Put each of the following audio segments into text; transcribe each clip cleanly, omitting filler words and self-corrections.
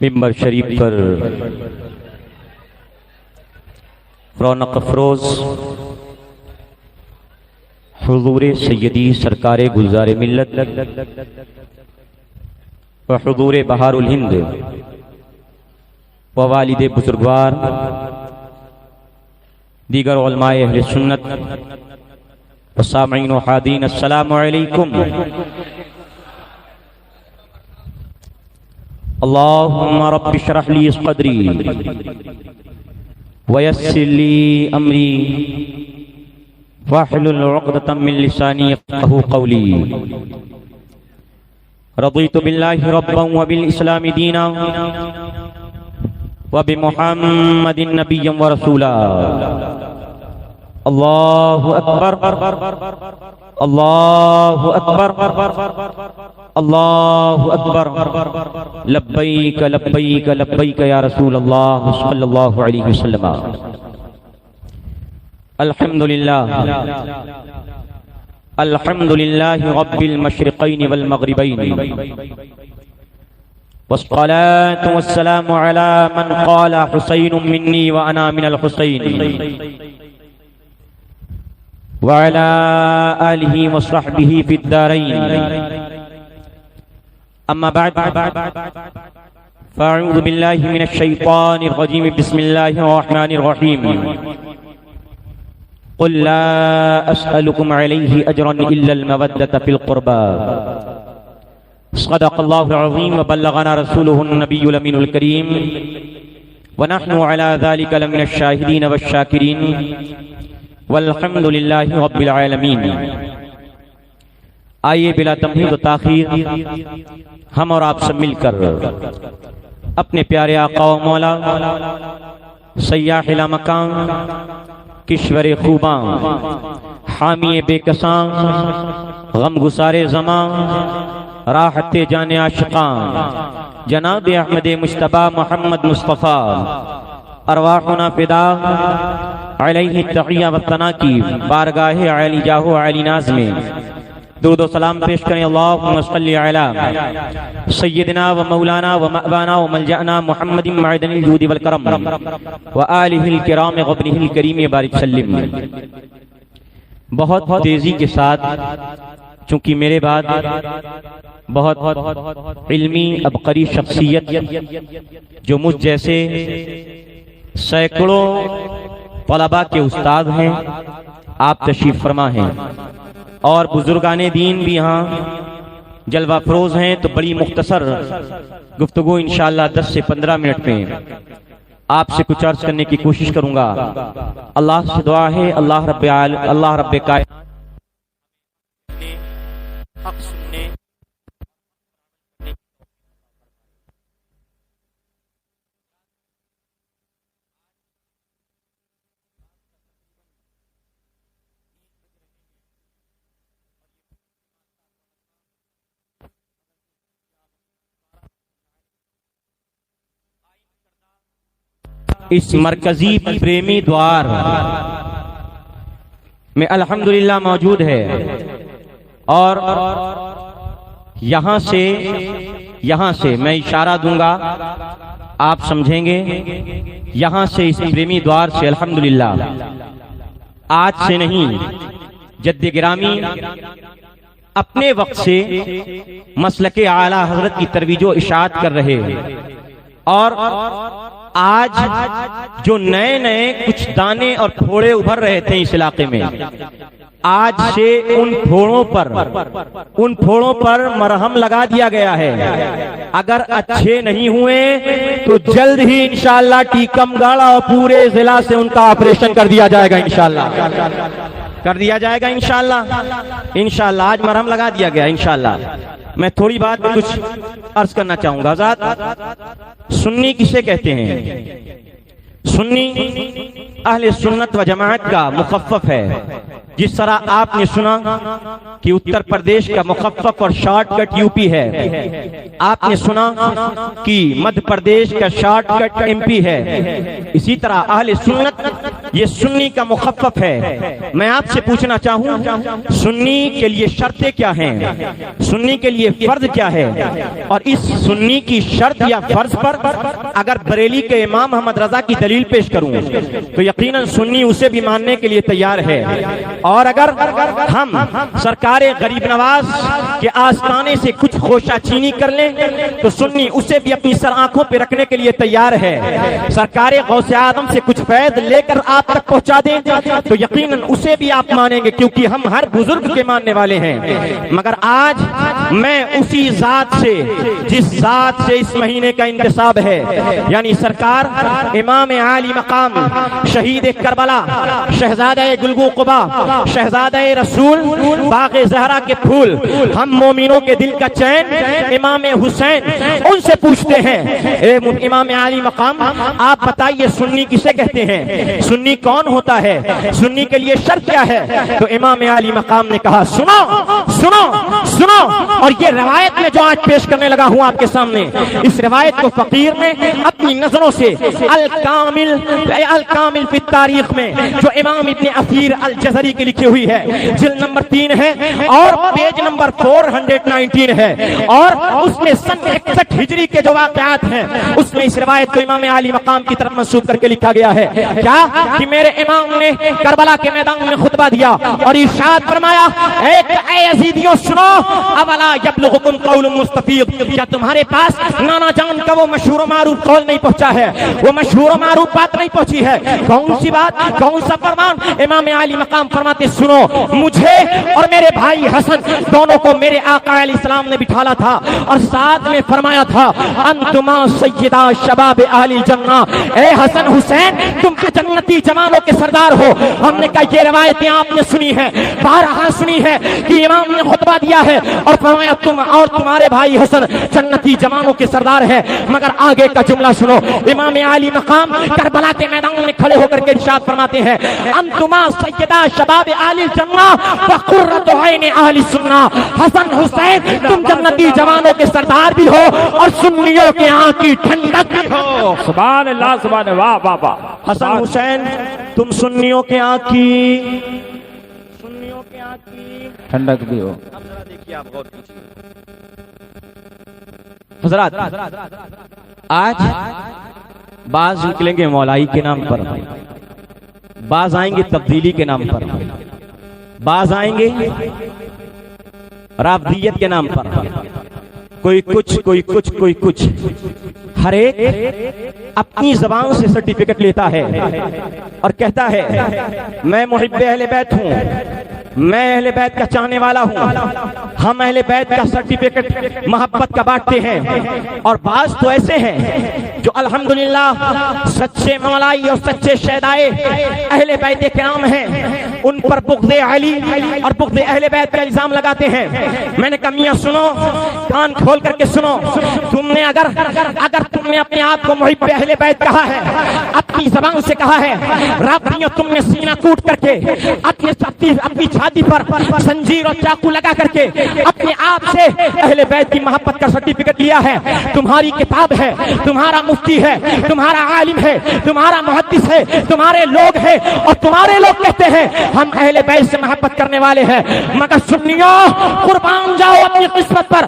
ممبر شریف پر رونق افروز حضور سیدی سرکار گلزار ملت و حضور بہار الہند و والد بزرگوار دیگر علماء اہل سنت و سامعین و حاضرین، السلام علیکم۔ اللہم رب اشرح لی صدری ویسر لی امری واحلل عقدۃ من لسانی یفقہوا قولی۔ رضیت باللہ ربا وبالاسلام دینا وبمحمد نبیا ورسولا۔ اللہ اکبر، اللہ اکبر، اللہ اکبر، لبیک لبیک لبیک یا رسول اللہ صلی اللہ علیہ وسلم۔ الحمدللہ الحمدللہ رب المشرقین والمغربین، والصلاة والسلام على من قال حسین منی وانا من الحسین، وعلى آلہ وصحبہ فی الدارین۔ اما بعد فاعوذ باللہ من الشیطان الرجیم، بسم اللہ الرحمن الرحیم۔ قل لا اسألكم علیہ اجرا الا المودۃ فی القربى، صدق اللہ العظیم وبلغنا رسولہ النبی الامین الکریم، ونحن على ذلك لمن الشاہدین والشاکرین، والحمد للہ رب العالمین۔ آئیے بلا تمہید و تاخیر ہم اور آپ سے مل کر اپنے پیارے آقا و مولا سیاح لامکان، کشور خوباں، حامی بے کساں، غم گسار زماں، راحت جان عاشقاں، جناب احمد مجتبی محمد مصطفیٰ، ارواحنا فدا علیہ التحیہ والثناء کی بارگاہ عالی جاہ و عالی ناز میں درود و سلام پیش کریں۔ اللہم صلی علی سیدنا و مولانا و مأوانا و ملجأنا محمد معدن الجود والکرم و آلہ الکرام غبنہ الکریم بارک سلم۔ بہت تیزی کے ساتھ، چونکہ میرے بعد بہت علمی عبقری شخصیت جو مجھ جیسے سینکڑوں طلباء کے استاد ہیں، آپ تشریف فرما ہیں، اور بزرگان دین بھی یہاں جلوہ فروز ہیں، تو بڑی مختصر گفتگو انشاءاللہ 10 سے 15 منٹ میں آپ سے کچھ عرض کرنے کی کوشش کروں گا۔ اللہ سے دعا ہے اللہ رب کائنات حق سننے اس مرکزی پریمی دوار میں الحمدللہ موجود ہے، اور یہاں سے میں اشارہ دوں گا، آپ سمجھیں گے۔ یہاں سے اس پریمی دوار سے الحمدللہ آج سے نہیں، جد گرامی اپنے وقت سے مسلک اعلیٰ حضرت کی ترویج و اشاعت کر رہے ہیں، اور آج جو نئے کچھ دانے اور پھوڑے ابھر رہے تھے اس علاقے میں، آج سے ان پھوڑوں پر مرہم لگا دیا گیا ہے۔ اگر اچھے نہیں ہوئے تو جلد ہی انشاءاللہ ٹیکم گڑھ اور پورے ضلع سے ان کا آپریشن کر دیا جائے گا، انشاءاللہ آج مرہم لگا دیا گیا انشاءاللہ۔ میں تھوڑی بات کچھ عرض کرنا چاہوں گا۔ ذات سنی کسے کہتے ہیں؟ سنی اہل سنت و جماعت کا مخفف ہے، جس طرح آپ نے سنا کہ اتر پردیش کا مخفف اور شارٹ کٹ یو پی ہے، آپ نے سنا کہ مدھیہ پردیش کا شارٹ کٹ ایم پی ہے، اسی طرح اہل سنت یہ سنی کا مخفف ہے۔ میں آپ سے پوچھنا چاہوں سنی کے لیے شرطیں کیا ہیں، سنی کے لیے فرض کیا ہے، اور اس سنی کی شرط یا فرض پر اگر بریلی کے امام محمد رضا کی دلیل پیش کروں تو یقیناً سنی اسے بھی ماننے کے لیے تیار ہے، اور اگر ہم سرکار غریب نواز کے آستانے سے کچھ خوشہ چینی کر لیں تو سنی اسے بھی اپنی سر آنکھوں پہ رکھنے کے لیے تیار ہے، سرکار غوث اعظم سے کچھ فیض لے کر آپ تک پہنچا دیں تو یقیناً اسے بھی آپ مانیں گے، کیونکہ ہم ہر بزرگ کے ماننے والے ہیں۔ مگر آج میں اسی ذات سے جس ذات سے اس مہینے کا انتصاب ہے، یعنی سرکار امام عالی مقام شہید کربلا شہزادہ گلگو قبا شہزادہ رسول باغ زہرا کے پھول ہم مومنوں کے دل کا چین امام حسین ان سے پوچھتے ہیں، اے امام عالی مقام آپ بتائیے سنی کسے کہتے ہیں، سنی کون ہوتا ہے، سنی کے لیے شرط کیا ہے؟ تو امام عالی مقام نے کہا سنو سنو سنو، اور یہ روایت میں جو آج پیش کرنے لگا ہوں آپ کے سامنے، اس روایت کو فقیر نے اپنی نظروں سے الکامل فی التاریخ میں جو امام ابن اثیر الجزری کی لکھی ہوئی ہے، جلد نمبر 3 ہے اور پیج نمبر 419 ہے، اور اس میں سن 61 ہجری کے جو واقعات ہیں اس میں اس روایت کو امام عالی مقام کی طرف منسوب کر کے لکھا گیا ہے کیا کہ میرے امام نے کربلا کے میدان میں خطبہ دیا اور ارشاد فرمایا، اے عزیزیوں سنو، اولا یبلغکم قول مستفیض، کیا تمہارے پاس نانا جان کا وہ مشہور و معروف قول نہیں پہنچا ہے، وہ مشہور و معروف بات نہیں پہنچی ہے؟ کون سی بات، کون سا فرمان؟ امام عالی مقام فرماتے سنو، مجھے اور میرے بھائی حسن دونوں کو میرے آقا علیہ السلام نے بٹھالا تھا اور ساتھ میں فرمایا تھا انتما سیدہ شباب اہل الجنہ، اے حسن حسین تم کے جنتی جوانوں کے سردار ہو۔ ہم نے کہا یہ روایتیں آپ نے سنی ہے، بارہا سنی ہے کہ امام نے خطبہ دیا ہے اور فرمایا تم اور تمہارے بھائی حسن جنتی جوانوں کے سردار ہے، مگر آگے کا جملہ سنو، امام عالی مقام کربلا کے میدان میں کھڑے ہو کر کے ارشاد فرماتے ہیں انتما سیدہ شباب اہل الجنہ وقرۃ عین اہل السنہ، حسن حسین تم جنتی جوانوں کے سردار بھی ہو اور سنیوں کے آنکھ کی ٹھنڈک بھی ہو۔ سبحان اللہ، سبحان اللہ، واہ واہ واہ۔ حسن حسین تم سنیوں کے آنکھ کی ٹھنڈک بھی ہو۔ اب ذرا دیکھیے، آپ غور کیجیے حضرات، آج بعض نکلیں گے مولائی کے نام پر، بعض آئیں گے تبدیلی کے نام پر، بعض آئیں گے رافضیت کے نام پر، کوئی کچھ کوئی کچھ کوئی کچھ، ہر ایک اپنی زبان سے سرٹیفکیٹ لیتا ہے اور کہتا ہے میں محب اہل بیت ہوں، میں اہل بیت کا چاہنے والا ہوں، ہم اہل بیت کا سرٹیفکیٹ محبت کا بانٹتے ہیں۔ اور بعض تو ایسے ہیں جو الحمدللہ سچے مولائی اور سچے شہدائے اہل بیت کرام ہیں، ان پر بغض علی اور بغض اہل بیت کا الزام لگاتے ہیں۔ میں نے کہا میاں سنو، کان کھول کر کے سنو، تم نے اگر تم نے اپنے آپ کو محب اہل بیت کہا ہے، اپنی زبان سے کہا ہے، رافضیوں تم نے سینہ کوٹ کر کے اپنی چھاتی پر زنجیر اور چاقو لگا کر کے اپنے آپ سے اہل بیت کی محبت کا سرٹیفکیٹ لیا ہے، تمہاری کتاب ہے، تمہارا مفتی ہے، تمہارا عالم ہے، تمہارا محدث ہے، تمہارے لوگ ہیں اور تمہارے لوگ کہتے ہیں ہم اہل بیت سے محبت کرنے والے ہیں، مگر سنیوں قربان جاؤ اپنی قسمت پر،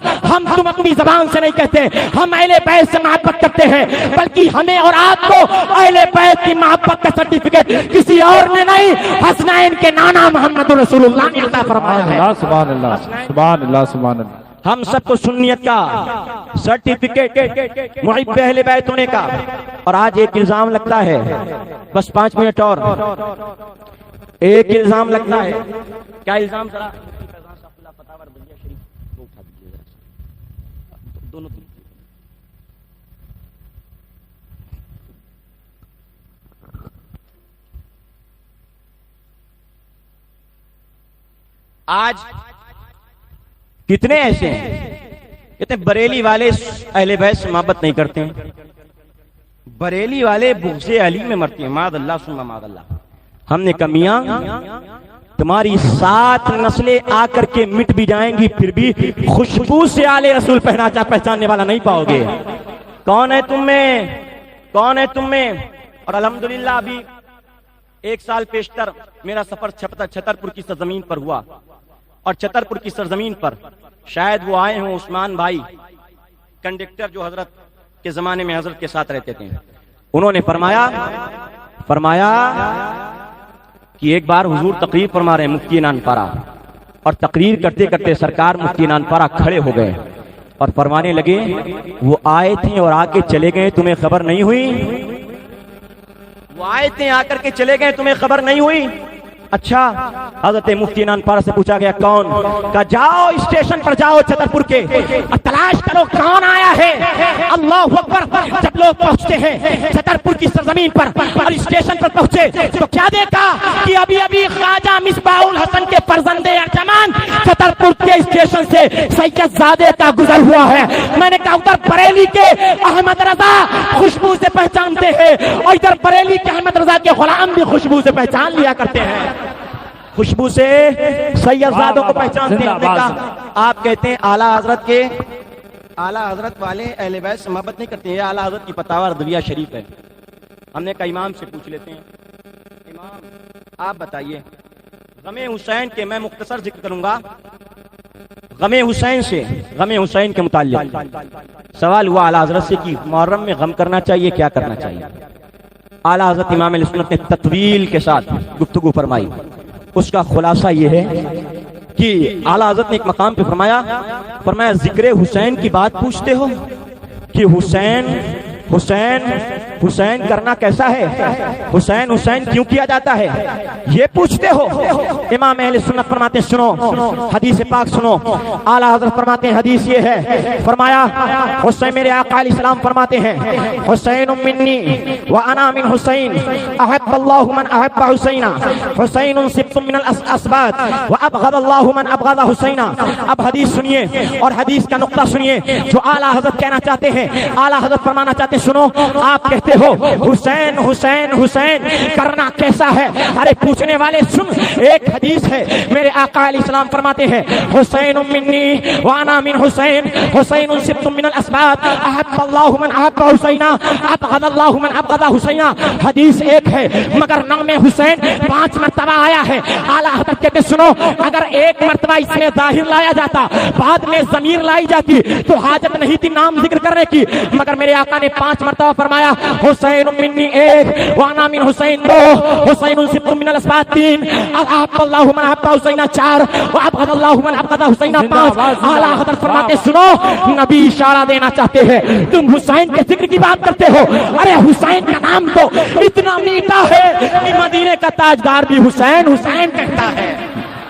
تم اپنی زبان سے نہیں کہتے ہم اہل بیت سے محبت کرتے ہیں، بلکہ ہمیں اور آپ کو اہل بیت کی محبت کا سرٹیفکیٹ کسی اور نے نہیں، حسنین کے نانا محمد رسول اللہ نے عطا فرمایا ہے۔ سبحان اللہ، سبحان اللہ، سبحان اللہ۔ ہم سب کو سنیت کا سرٹیفکیٹ محب اہل بیت ہونے کا۔ اور آج ایک الزام لگتا ہے، بس 5 منٹ اور، ایک الزام لگتا ہے، کیا الزام؟ ذرا دونوں آج کتنے ایسے ہیں کہتے ہیں بریلی والے اہل بیت سے محبت نہیں کرتے ہیں، بریلی والے بغض علی میں مرتے ہیں، معاذ اللہ ثم معاذ اللہ۔ ہم نے کہا میاں تمہاری 7 نسلیں آ کر کے مٹ بھی جائیں گی، پھر بھی خوشبو سے آل رسول پہچاننے والا نہیں پاؤ گے۔ کون ہے تم میں، کون ہے تم میں؟ اور الحمدللہ ابھی 1 سال پیشتر میرا سفر چھترپور کی سرزمین پر ہوا، اور چھترپور کی سرزمین پر شاید وہ آئے ہوں عثمان بھائی کنڈکٹر جو حضرت کے زمانے میں حضرت کے ساتھ رہتے تھے۔ انہوں نے فرمایا کہ ایک بار حضور تقریر فرما رہے ہیں مفتی نانپارہ، اور تقریر کرتے کرتے سرکار مفتی نانپارہ کھڑے ہو گئے اور فرمانے لگے وہ آئے تھے اور آ کے چلے گئے، تمہیں خبر نہیں ہوئی؟ وہ آئے تھے آ کر کے چلے گئے، تمہیں خبر نہیں ہوئی؟ اچھا، حضرت مفتی نانپارہ سے پوچھا گیا کون؟ کہا جاؤ اسٹیشن پر جاؤ چھترپور کے اور تلاش کرو کون آیا ہے۔ اللہ اکبر! جب لوگ پہنچتے ہیں چھترپور کی سرزمین پر اور اسٹیشن پر پہنچے تو کیا دیکھا کہ ابھی خواجہ مصباح الحسن کے فرزند ارجمند چھترپور کے اسٹیشن سے سید زادے کا گزر ہوا ہے۔ میں نے کہا ادھر بریلی کے احمد رضا خوشبو سے پہچانتے ہیں اور ادھر بریلی کے احمد رضا کے غلام بھی خوشبو سے پہچان لیا کرتے ہیں، خوشبو سے سید زادوں کو پہچانتے ہیں۔ آپ کہتے ہیں اعلیٰ حضرت کے، اعلیٰ حضرت والے اہل بیت سے محبت نہیں کرتے ہیں، یہ اعلیٰ حضرت کی فتاوی رضویہ شریف ہے۔ ہم نے کہا امام سے پوچھ لیتے ہیں، امام آپ بتائیے غم حسین کے، میں مختصر ذکر کروں گا، غم حسین سے، غم حسین کے متعلق سوال ہوا اعلیٰ حضرت سے کہ محرم میں غم کرنا چاہیے کیا کرنا چاہیے؟ اعلیٰ حضرت امام اہل سنت نے تطویل کے ساتھ گفتگو فرمائی۔ اس کا خلاصہ یہ ہے کہ اعلیٰ حضرت نے ایک مقام پہ فرمایا ذکر حسین کی بات پوچھتے ہو کہ حسین حسین حسین کرنا کیسا ہے، حسین حسین کیوں کیا جاتا ہے، یہ پوچھتے ہو؟ امام اہل سنت فرماتے ہیں سنو حدیث پاک سنو۔ اعلیٰ حضرت فرماتے ہیں حدیث یہ ہے، فرمایا حسین، میرے آقا علیہ السلام فرماتے ہیں حسین منی وانا من حسین، احب اللہ من احب حسینا، حسین سبط من الاسباط وابغض اللہ من ابغض حسینا۔ اب حدیث سنیے اور حدیث کا نقطہ سنیے جو اعلیٰ حضرت کہنا چاہتے ہیں۔ اعلیٰ حضرت فرمانا چاہتے ہیں سنو، آپ کہتے ہو حسین حسین حسین کرنا کیسا ہے؟ ارے پوچھنے والے سن، ایک حدیث ہے میرے آقا علیہ السلام فرماتے ہیں حسین منی وانا من حسین، حسین سبط من الاسباط، احب اللہ من احب حسینا، ابغض اللہ من ابغض حسینا۔ حدیث ایک ہے مگر نام حسین 5 مرتبہ آیا ہے۔ اعلیٰ حضرت کہتے سنو، اگر ایک مرتبہ اس میں ظاہر لایا جاتا بعد میں ضمیر لائی جاتی تو حاجت نہیں تھی نام ذکر کرنے کی، مگر میرے آقا نے 5 مرتبہ فرمایا حسین منی 1 وانا من حسین 2، حسین سبط من الاسباط 3، احب اللہ من احب حسینا 4، وابغض اللہ من ابغض حسینا 5۔ اعلیٰ حضرت فرماتے سنو، نبی اشارہ دینا چاہتے ہیں تم حسین کے ذکر کی بات کرتے ہو، ارے حسین کا نام تو اتنا میٹھا ہے کہ مدینے کا تاجدار بھی حسین حسین کہتا ہے۔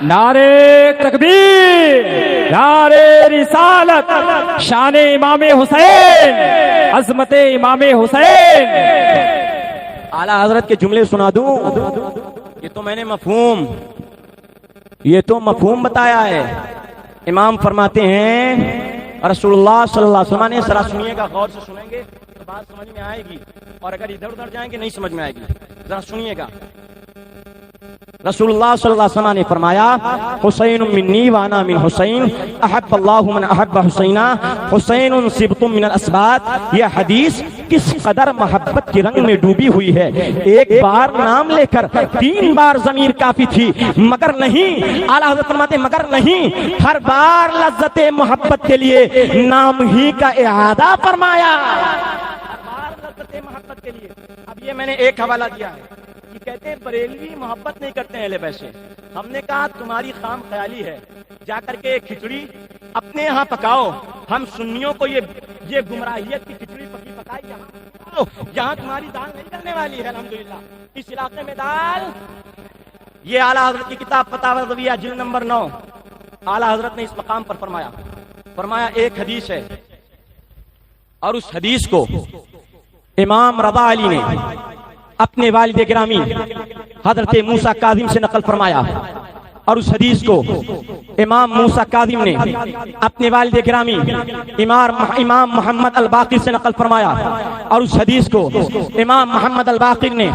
نعرے تکبیر، نعرے رسالت، شان امام حسین، عظمت امام حسین۔ اعلیٰ حضرت کے جملے سنا دوں؟ یہ تو میں نے مفہوم بتایا ہے۔ امام فرماتے ہیں رسول اللہ صلی اللہ علیہ وسلم نے، ذرا سنیے گا، غور سے سنیں گے تو بات سمجھ میں آئے گی، اور اگر ادھر ادھر جائیں گے نہیں سمجھ میں آئے گی، ذرا سنیے گا۔ رسول اللہ صلی اللہ علیہ وسلم نے فرمایا حسین منی وانا من حسین، احب اللہ من احب حسینا، حسین سبط من الاسباط۔ یہ حدیث کس قدر محبت کے رنگ میں ڈوبی ہوئی ہے، ایک بار نام لے کر 3 بار ضمیر کافی تھی، مگر نہیں، اعلیٰ حضرت فرماتے مگر نہیں، ہر بار لذت محبت کے لیے نام ہی کا اعادہ فرمایا، ہر بار لذت محبت کے لیے۔ اب یہ میں نے ایک حوالہ دیا ہے کہ کہتے ہیں بریلوی محبت نہیں کرتے ہیں اہل بیت سے۔ ہم نے کہا تمہاری خام خیالی ہے، جا کر کے کھچڑی اپنے یہاں پکاؤ، ہم سنیوں کو یہ گمراہیت کی کھچڑی پکائی یہاں تمہاری دال نہیں کرنے والی ہے۔ الحمدللہ اس علاقے میں دال، یہ اعلیٰ حضرت کی کتاب فتاوی رضویہ جلد نمبر 9، اعلیٰ حضرت نے اس مقام پر فرمایا ایک حدیث ہے، اور اس حدیث کو امام رضا علی نے اپنے والد گرامی حضرت موسیٰ کاظم سے نقل فرمایا، اور اس حدیث کو امام موسیٰ کاظم نے اپنے والد گرامی امام محمد الباقر سے نقل فرمایا، اور اس حدیث کو امام محمد الباقر نے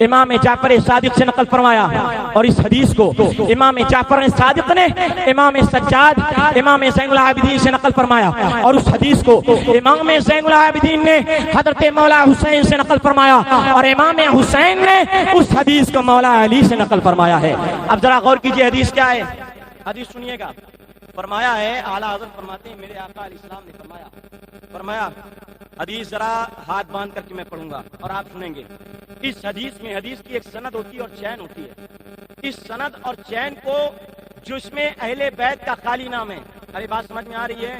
امام جعفر صادق سے نقل فرمایا، اور اس حدیث کو امام جعفر صادق نے امام سجاد امام زین العابدین سے نقل فرمایا، اور اس حدیث کو امام زین العابدین نے حضرت مولا حسین سے نقل فرمایا، اور امام حسین نے اس حدیث کو مولا علی سے نقل فرمایا ہے۔ اب ذرا غور کیجئے حدیث کیا ہے، حدیث سنیے گا۔ فرمایا ہے، اعلیٰ حضرت فرماتے ہیں، میرے آقا علیہ السلام نے فرمایا حدیث ذرا ہاتھ باندھ کر کے میں پڑھوں گا اور آپ سنیں گے۔ اس حدیث میں، حدیث کی ایک سند ہوتی ہے اور چین ہوتی ہے، اس سند اور چین کو جو اس میں اہل بیت کا خالی نام ہے، ارے بات سمجھ میں آ رہی ہے؟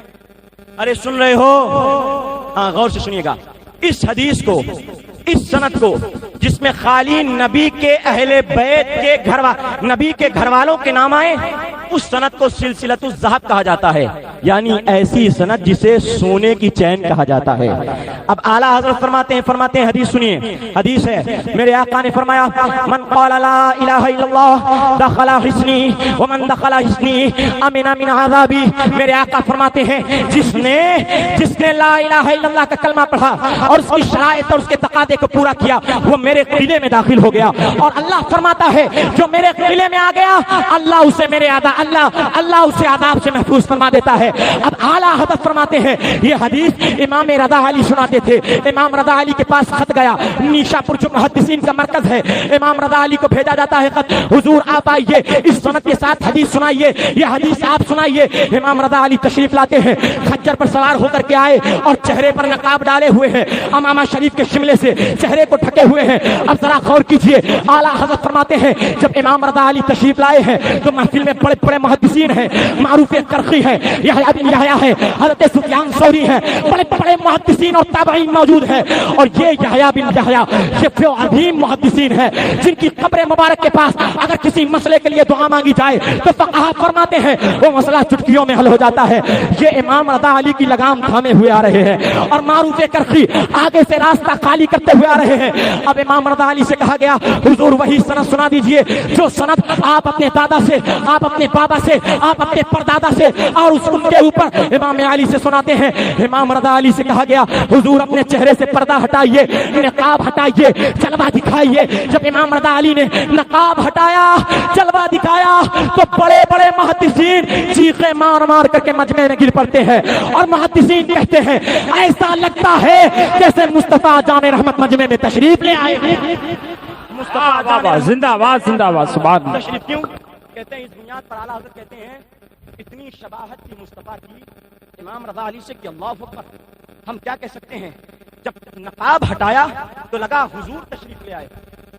ارے سن رہے ہو؟ ہاں غور سے سنیے گا۔ اس حدیث کو، اس سند کو جس میں خالی نبی کے اہل بیت کے نبی کے گھر والوں کے نام آئے، اس سند کو سلسلۃ الذہب کہا جاتا ہے، یعنی ایسی سند جسے سونے کی چین کہا جاتا ہے۔ اب اعلیٰ حضرت فرماتے ہیں حدیث سنیے، حدیث ہے، میرے آقا نے فرمایا من قال لا الہ الا اللہ دخل حصنی ومن دخل حصنی امن من عذابی۔ میرے آقا فرماتے ہیں جس نے لا الہ الا اللہ کا کلمہ پڑھا اور اس کی شرائط اور اس کے تقاضے کو پورا کیا، وہ میرے قلعے میں داخل ہو گیا، اور اللہ فرماتا ہے جو میرے قلعے میں آ گیا اللہ اسے اللہ اسے عذاب سے محفوظ فرما دیتا ہے۔ اب اعلیٰ حضرت فرماتے ہیں، یہ حدیث امام رضا علی سناتے تھے۔ امام رضا علی کے پاس خط گیا، نیشا پور جو محدثین کا مرکز ہے، امام رضا علی کو بھیجا جاتا ہے خط، حضور آپ آئیے، اس سند کے ساتھ حدیث سنائیے، یہ حدیث آپ سنائیے۔ امام رضا علی تشریف لاتے ہیں، خچر پر سوار ہو کر کے آئے اور چہرے پر نقاب ڈالے ہوئے ہیں، امامہ شریف کے شملے سے چہرے کو ڈھکے ہوئے ہیں۔ اب ذرا غور کیجئے، اعلیٰ حضرت فرماتے ہیں جب امام رضا علی تشریف لائے ہیں تو محفل میں بڑے بڑے محدثین ہیں، معروف کرخی ہے، یحییٰ بن یحییٰ ہے، حضرت سفیان ثوری ہے، بڑے بڑے محدثین اور تابعین موجود ہیں، اور یہ یحییٰ بن یحییٰ یہ عظیم محدثین ہیں جن کی قبر مبارک کے پاس اگر کسی مسئلے کے لیے دعا مانگی جائے تو فقہا فرماتے ہیں وہ مسئلہ چٹکیوں میں حل ہو جاتا ہے۔ یہ امام رضا علی کی لگام تھامے ہوئے آ رہے ہیں اور معروف کرخی آگے سے راستہ خالی کرتے ہوئے آ رہے ہیں۔ اب امام رضا علی سے کہا گیا حضور وہی سند سنا دیجئے جو سند آپ اپنے دادا سے، آپ اپنے بابا سے، آپ اپنے پردادا سے اور اس ان کے اوپر امام علی سے سناتے ہیں۔ امام رضا علی سے کہا گیا حضور اپنے چہرے سے پردہ ہٹائیے، نقاب ہٹائیے، جلوہ دکھائیے۔ جب امام رضا علی نے نقاب ہٹایا، جلوہ دکھایا تو بڑے بڑے محدثین چیخیں مار مار کر کے مجمع میں گر پڑتے ہیں، اور محدثین کہتے ہیں ایسا لگتا ہے جیسے مصطفیٰ جان رحمت مجمع میں تشریف لے آئے ہیں۔ مصطفیٰ زندہ باد، زندہ باد، سبحان اللہ۔ تشریف کیوں کہتے ہیں؟ اس بنیاد پر اعلیٰ حضرت کہتے ہیں اتنی شباہت کی مصطفیٰ کی امام رضا علی سے کہ اللہ اکبر، ہم کیا کہہ سکتے ہیں؟ جب نقاب ہٹایا تو لگا حضور تشریف لے آئے۔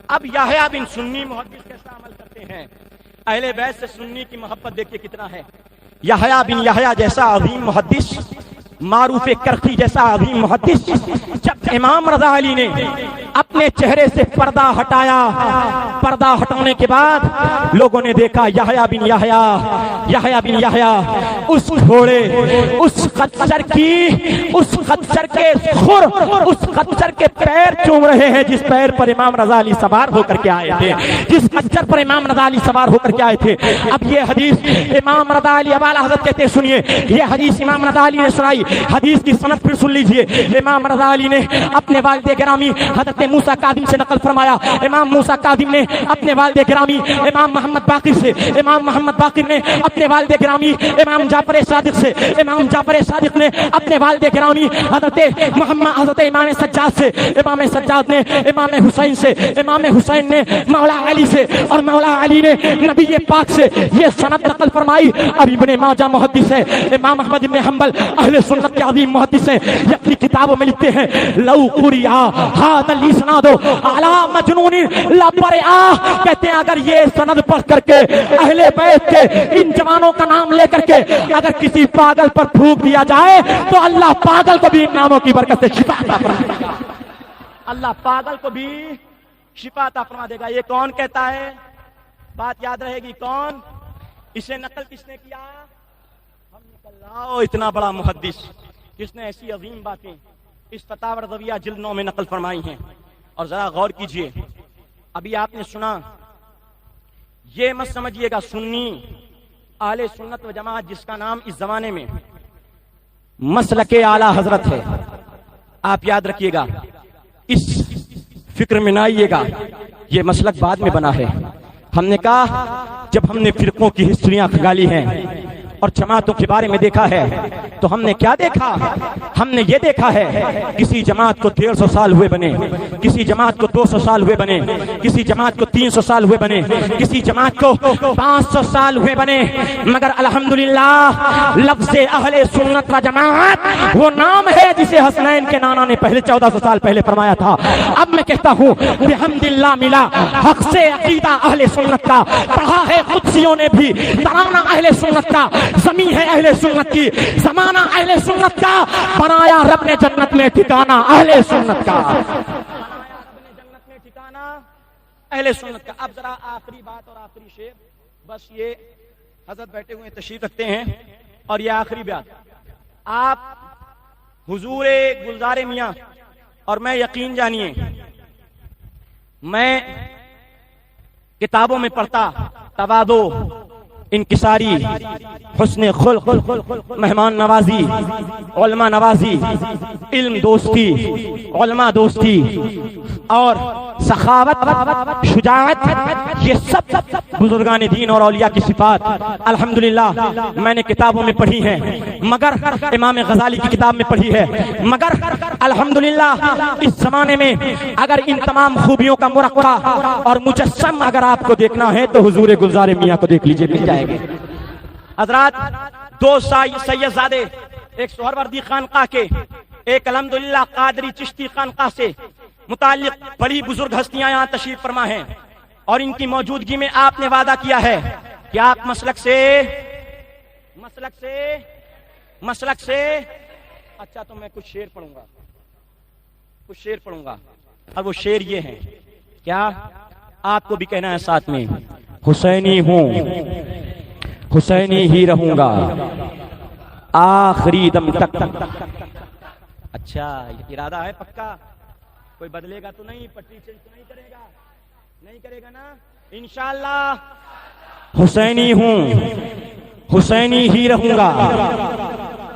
اب یحییٰ بن سنی محدث کیسا عمل کرتے ہیں؟ اہل بیت سے سنی کی محبت دیکھیے کتنا ہے۔ یحییٰ بن یحییٰ جیسا عظیم محدث، معروف کرخی جیسا عظیم محدث، جب امام رضا علی نے اپنے چہرے سے پردہ ہٹایا، پردہ ہٹانے کے بعد لوگوں نے دیکھا یحییٰ بن یحییٰ اس گھوڑے، اس خچر کے خر، اس خچر کے پیر چوم رہے ہیں جس پیر پر امام رضا علی سوار ہو کر کے آئے تھے، جس خچر پر امام رضا علی سوار ہو کر کے آئے تھے۔ اب یہ حدیث امام رضا علی اعلیٰ حضرت کہتے ہیں سنیے، یہ حدیث امام رضا علی نے سنائی، حدیث کی سند پھر سن لیجئے۔ امام رضا علی نے اپنے والد گرامی حضرت موسیٰ کاظم سے نقل فرمایا، امام موسیٰ کاظم نے اپنے والد گرامی امام محمد باقر سے، امام محمد باقر نے اپنے والد گرامی امام جعفر صادق سے، امام جعفر صادق نے اپنے والد گرامی حضرت امام سجاد سے، امام سجاد نے امام حسین سے، امام حسین نے مولا علی سے، اور مولا علی نے نبی پاک سے یہ سند نقل فرمائی۔ اب ابن ماجہ محدث ہے، امام احمد بن حنبل اہل سنت کے عظیم محدث ہیں، یہ اپنی کتابوں میں لکھتے ہیں لو قریا ھذا الاسناد علی مجنون لبرئا، کہتے ہیں اگر یہ سند پڑھ کر کے اہل بیت کے ان جوانوں کا نام لے کر کے اگر کسی پاگل پر پھونک دیا جائے تو اللہ پاگل کو بھی ان ناموں کی برکت سے شفا عطا فرما دے گا، اللہ پاگل کو بھی شفا عطا فرما دے گا۔ یہ کون کہتا ہے؟ بات یاد رہے گی کون؟ اسے نقل کس نے کیا؟ ہم نکل لاؤ اتنا بڑا محدث جس نے ایسی عظیم باتیں اس فتاوی رضویہ جلد 9 میں نقل فرمائی ہیں۔ اور ذرا غور کیجئے، ابھی آپ نے سنا، یہ مت سمجھیے گا سنی اہل سنت و جماعت جس کا نام اس زمانے میں مسلک اعلی حضرت ہے، آپ یاد رکھیے گا، اس فکر میں نہ آئیے گا یہ مسلک بعد میں بنا ہے۔ ہم نے کہا جب ہم نے فرقوں کی ہسٹریاں کھنگالی ہیں اور جماعتوں کے بارے میں دیکھا ہے تو ہم نے کیا دیکھا؟ ہم نے یہ دیکھا ہے کسی جماعت کو 150 سال ہوئے بنے، کسی جماعت کو 200 سال ہوئے بنے، کسی جماعت کو 300 سال ہوئے بنے، کسی جماعت کو 500 سال ہوئے بنے، مگر الحمدللہ لفظ اہل سنت و جماعت وہ نام ہے جسے حسنین کے نانا نے پہلے 1400 سال پہلے فرمایا تھا۔ اب میں کہتا ہوں بحمدللہ ملا حق سے عقیدہ اہل سنت کا، پڑھا ہے قدسیوں نے بھی ترانہ اہل سنت کا، زمین ہے اہل سنت کی، زمانہ اہل سنت کا، بنایا رب نے جنت میں ٹھکانہ اہل سنت کا، جنت میں ٹھکانہ اہل سنت کا۔ اب ذرا آخری بات اور آخری شعر، بس یہ حضرت بیٹھے ہوئے تشریف رکھتے ہیں اور یہ آخری بات، آپ حضور گلزار میاں اور میں یقین جانیے میں کتابوں میں پڑھتا تواضع، انکساری، حسن خلق، مہمان نوازی، علماء نوازی، علم دوستی، علماء دوستی اور سخاوت، شجاعت، یہ سب بزرگان دین اور اولیاء کی صفات الحمدللہ میں نے کتابوں میں پڑھی ہیں، مگر امام غزالی کی کتاب میں پڑھی ہے، مگر الحمدللہ اس زمانے میں اگر ان تمام خوبیوں کا مرقع اور مجسم اگر آپ کو دیکھنا ہے تو حضور گلزار میاں کو دیکھ لیجئے، مل جائے گی۔ حضرات دو سید زادے، ایک سہروردی خانقاہ کے، ایک الحمدللہ قادری چشتی خانقاہ سے متعلق بڑی بزرگ ہستیاں یہاں تشریف فرما ہیں، اور ان کی موجودگی میں آپ نے وعدہ کیا ہے کہ آپ مسلک سے اچھا تو میں کچھ شعر پڑھوں گا اور وہ شعر یہ ہیں، کیا آپ کو بھی کہنا ہے ساتھ میں، حسینی ہوں حسینی ہی رہوں گا آخری دم تک۔ اچھا ارادہ ہے پکا، کوئی بدلے گا تو نہیں، پٹی چینج تو نہیں کرے گا نا انشاءاللہ؟ حسینی ہوں حسینی ہی رہوں گا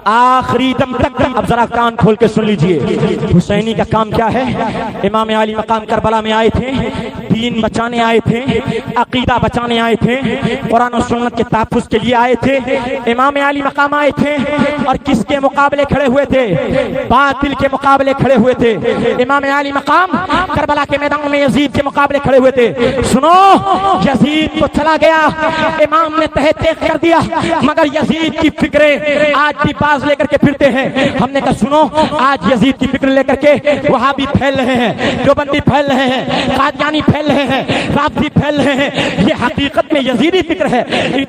آخری دم تک۔ اب ذرا کان کھول کے سن لیجئے، حسینی کا کام کیا ہے؟ امام علی مقام کربلا میں آئے تھے، دین بچانے آئے تھے، عقیدہ بچانے آئے تھے، قرآن و سنت کے تحفظ کے لیے آئے تھے۔ امام علی مقام آئے تھے اور کس کے مقابلے کھڑے ہوئے تھے؟ باطل کے مقابلے کھڑے ہوئے تھے۔ امام علی مقام کربلا کے میدان میں یزید کے مقابلے کھڑے ہوئے تھے۔ سنو، یزید تو چلا گیا، امام نے تحقیق کر دیا، مگر یزید کی فکریں آج بھی باز لے کر کے پھرتے ہیں۔ ہم نے کہا سنو، آج یزید کی فکر لے کر کے وہابی پھیل رہے ہیں، دیوبندی پھیل رہے ہیں، قادیانی پھیل رہے ہیں، رافضی پھیل رہے ہیں، یہ حقیقت میں یزیدی فکر ہے۔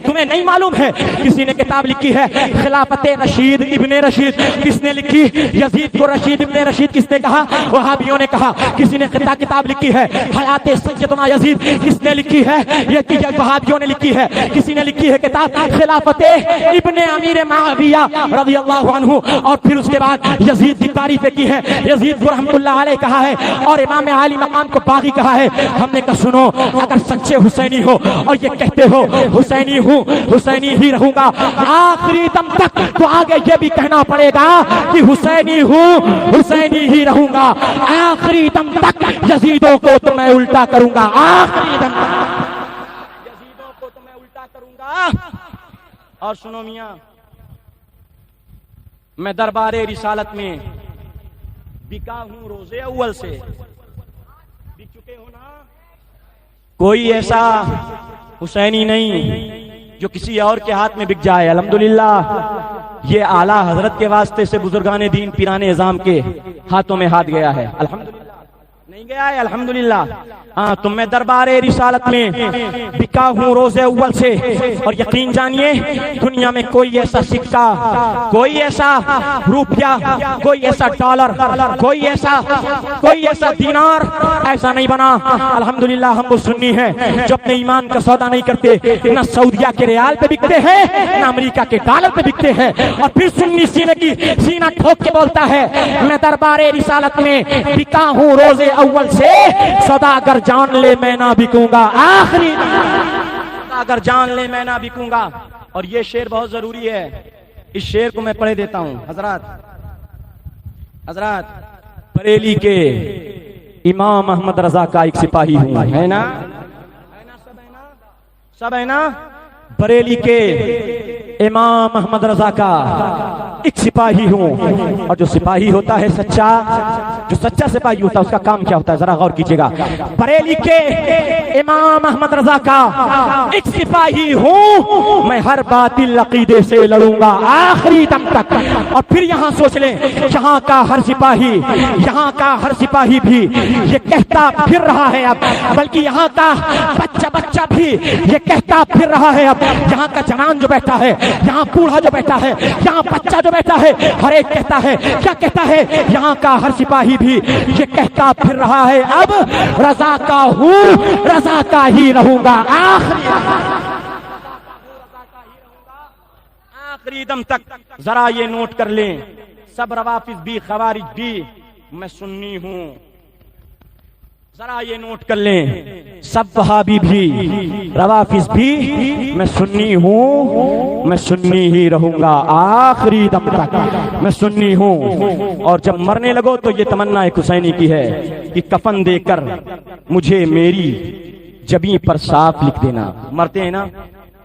تمہیں نہیں معلوم ہے؟ کسی نے کتاب لکھی ہے خلافت رشید ابن رشید، کس نے لکھی؟ یزید کو رشید ابن رشید کس نے کہا؟ وہابیوں نے کہا۔ کسی نے کتاب لکھی ہے حیات سیدنا یزید، کس نے لکھی ہے؟ یہ وہابیوں نے لکھی ہے۔ کسی نے لکھی ہے کتاب خلافت ابن امیر معاویہ رضی اللہ عنہ، اور پھر اس کے بعد یزید کی تعریفیں کی ہے، یزید کو رحمت اللہ علیہ کہا ہے، اور امام علی مقام کو باغی کہا ہے۔ ہم نے کہا سنو، اگر سچے حسینی ہو اور یہ کہتے ہو حسینی ہوں حسینی ہی رہوں گا آخری دم تک، تو آگے یہ بھی کہنا پڑے گا کہ حسینی ہوں حسینی ہی رہوں گا آخری دم تک، یزیدوں کو تو میں الٹا کروں گا آخری دم تک، یزیدوں کو تو میں الٹا کروں گا۔ اور سنو میاں، میں دربار رسالت میں بکا ہوں روزے اول سے، بک چکے ہو نا؟ کوئی ایسا حسینی نہیں جو کسی اور کے ہاتھ میں بک جائے۔ الحمدللہ یہ اعلیٰ حضرت کے واسطے سے بزرگان دین پیران اعظام کے ہاتھوں میں ہاتھ گیا ہے، الحمدللہ نہیں گیا ہے، الحمدللہ۔ ہاں تو میں دربار رسالت میں بکا ہوں روزے اول سے، اور یقین جانیے دنیا میں کوئی ایسا سکہ، کوئی ایسا روپیہ، کوئی ایسا ڈالر، کوئی ایسا دینار ایسا نہیں بنا۔ الحمدللہ ہم وہ سنی ہیں جو اپنے ایمان کا سودا نہیں کرتے، نہ سعودیہ کے ریال پہ بکتے ہیں، نہ امریکہ کے ڈالر پہ بکتے ہیں، اور پھر سنی سینہ ٹھوک کے بولتا ہے میں دربار رسالت میں بکا ہوں روزے اول سے، سوداگر جان لے میں نہ بکوں گا آخری، اگر جان لے میں نہ بکوں گا اور یہ شعر بہت ضروری ہے، اس شعر کو میں پڑھے دیتا ہوں۔ حضرات بریلی کے امام احمد رضا کا ایک سپاہی ہوں، ہے نا؟ سب ہے نا؟ بریلی کے امام احمد رضا کا ایک سپاہی ہوں، اور جو سپاہی ہوتا ہے سچا، جو سچا سپاہی ہوتا ہے اس کا کام کیا ہوتا ہے ذرا غور کیجئے گا۔ بریلی کے امام احمد رضا کا ایک سپاہی ہوں، میں ہر باطل عقیدے سے لڑوں گا آخری دم تک۔ اور پھر یہاں سوچ لیں، یہاں کا ہر سپاہی بھی یہ کہتا پھر رہا ہے اب، بلکہ یہاں کا بچہ بھی یہ کہتا پھر رہا ہے اب، یہاں کا جوان جو بیٹھا ہے، یہاں بوڑھا جو بیٹھا ہے، یہاں بچہ جو بیٹھا ہے، ہر ایک کہتا ہے، کیا کہتا ہے؟ یہاں کا ہر سپاہی بھی یہ کہتا پھر رہا ہے اب رضا کا ہوں، رضا کا ہی رہوں گا آخری دم تک۔ ذرا یہ نوٹ کر لیں، سب روافض بھی خوارج بھی میں سنی ہوں، ذرا یہ نوٹ کر لیں، سب وہابی بھی روافض بھی میں سنی ہوں، میں سنی ہی رہوں گا آخری دم تک، میں سنی ہوں۔ اور جب مرنے لگو تو یہ تمنا ایک حسینی کی ہے کہ کفن دے کر مجھے میری جبیں پر صاف لکھ دینا۔ مرتے ہیں نا،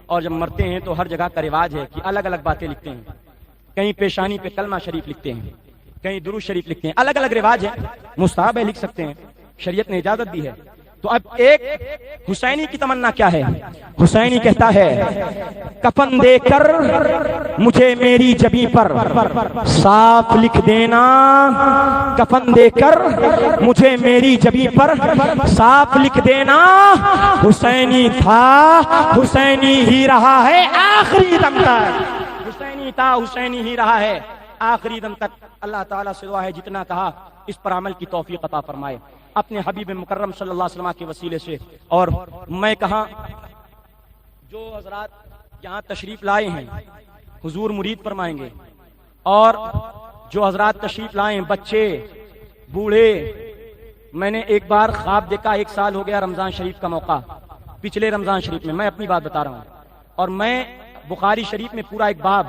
اور جب مرتے ہیں تو ہر جگہ کا رواج ہے کہ الگ الگ باتیں لکھتے ہیں، کہیں پیشانی پہ کلمہ شریف لکھتے ہیں، کہیں درود شریف لکھتے ہیں، الگ الگ رواج ہے، مستحب ہے، لکھ سکتے ہیں، شریعت نے اجازت دی ہے۔ تو اب ایک حسینی کی تمنا کیا ہے؟ حسینی کہتا ہے کفن دے کر مجھے میری جبیں پر صاف لکھ دینا، کفن دے کر مجھے میری جبیں پر صاف لکھ دینا، حسینی تھا حسینی ہی رہا ہے آخری دم تک، حسینی تھا حسینی ہی رہا ہے آخری دم تک۔ اللہ تعالیٰ سے دعا ہے جتنا کہا اس پر عمل کی توفیق عطا فرمائے اپنے حبیب مکرم صلی اللہ علیہ وسلم کے وسیلے سے۔ اور میں کہاں، جو حضرات یہاں تشریف لائے ہیں حضور مرید فرمائیں گے، اور جو حضرات تشریف لائے ہیں بچے بوڑھے، میں نے ایک بار خواب دیکھا، 1 سال ہو گیا رمضان شریف کا موقع، پچھلے رمضان شریف میں اپنی بات بتا رہا ہوں، اور میں بخاری شریف میں پورا ایک باب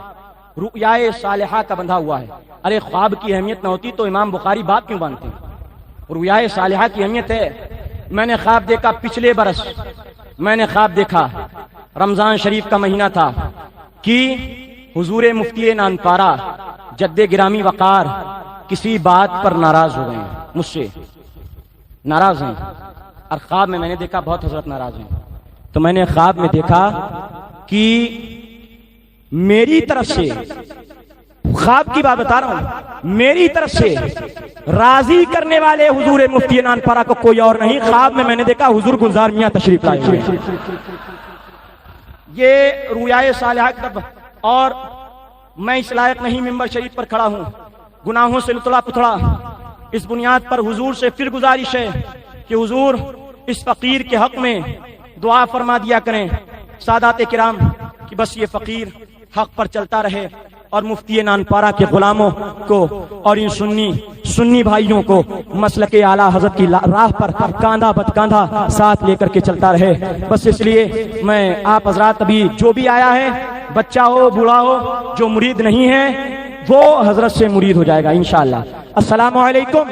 رؤیائے صالحہ کا بندھا ہوا ہے۔ ارے خواب کی اہمیت نہ ہوتی تو امام بخاری باب کیوں باندھتے؟ رؤیائے صالحہ کی اہمیت ہے۔ میں نے خواب دیکھا پچھلے برس، میں نے خواب دیکھا رمضان شریف کا مہینہ تھا کہ حضور مفتی نانپارہ جد گرامی وقار کسی بات پر ناراض ہو گئے ہیں، مجھ سے ناراض ہیں، اور خواب میں نے دیکھا بہت حضرت ناراض ہیں۔ تو میں نے خواب میں دیکھا کہ میری طرف سے، خواب کی بات بتا رہا ہوں، میری طرف سے راضی کرنے والے حضور مفتی نانپارہ کو کوئی اور نہیں۔ خواب میں نے دیکھا حضور گلزار میاں تشریف لائے ہوئے، یہ رؤیائے صالحہ کی طرف۔ اور میں اس لائق نہیں ممبر شریف پر کھڑا ہوں، گناہوں سے لتڑا پتھڑا، اس بنیاد پر حضور سے پھر گزارش ہے کہ حضور اس فقیر کے حق میں دعا فرما دیا کریں سادات کرام، کہ بس یہ فقیر حق پر چلتا رہے، اور مفتی نانپارہ کے غلاموں کو اور ان سنی بھائیوں کو مسلک اعلیٰ حضرت کی راہ پر کاندھا بد کاندھا ساتھ لے کر کے چلتا رہے۔ بس اس لیے میں آپ حضرات، ابھی جو بھی آیا ہے، بچہ ہو بوڑھا ہو، جو مرید نہیں ہے وہ حضرت سے مرید ہو جائے گا انشاءاللہ۔ السلام علیکم۔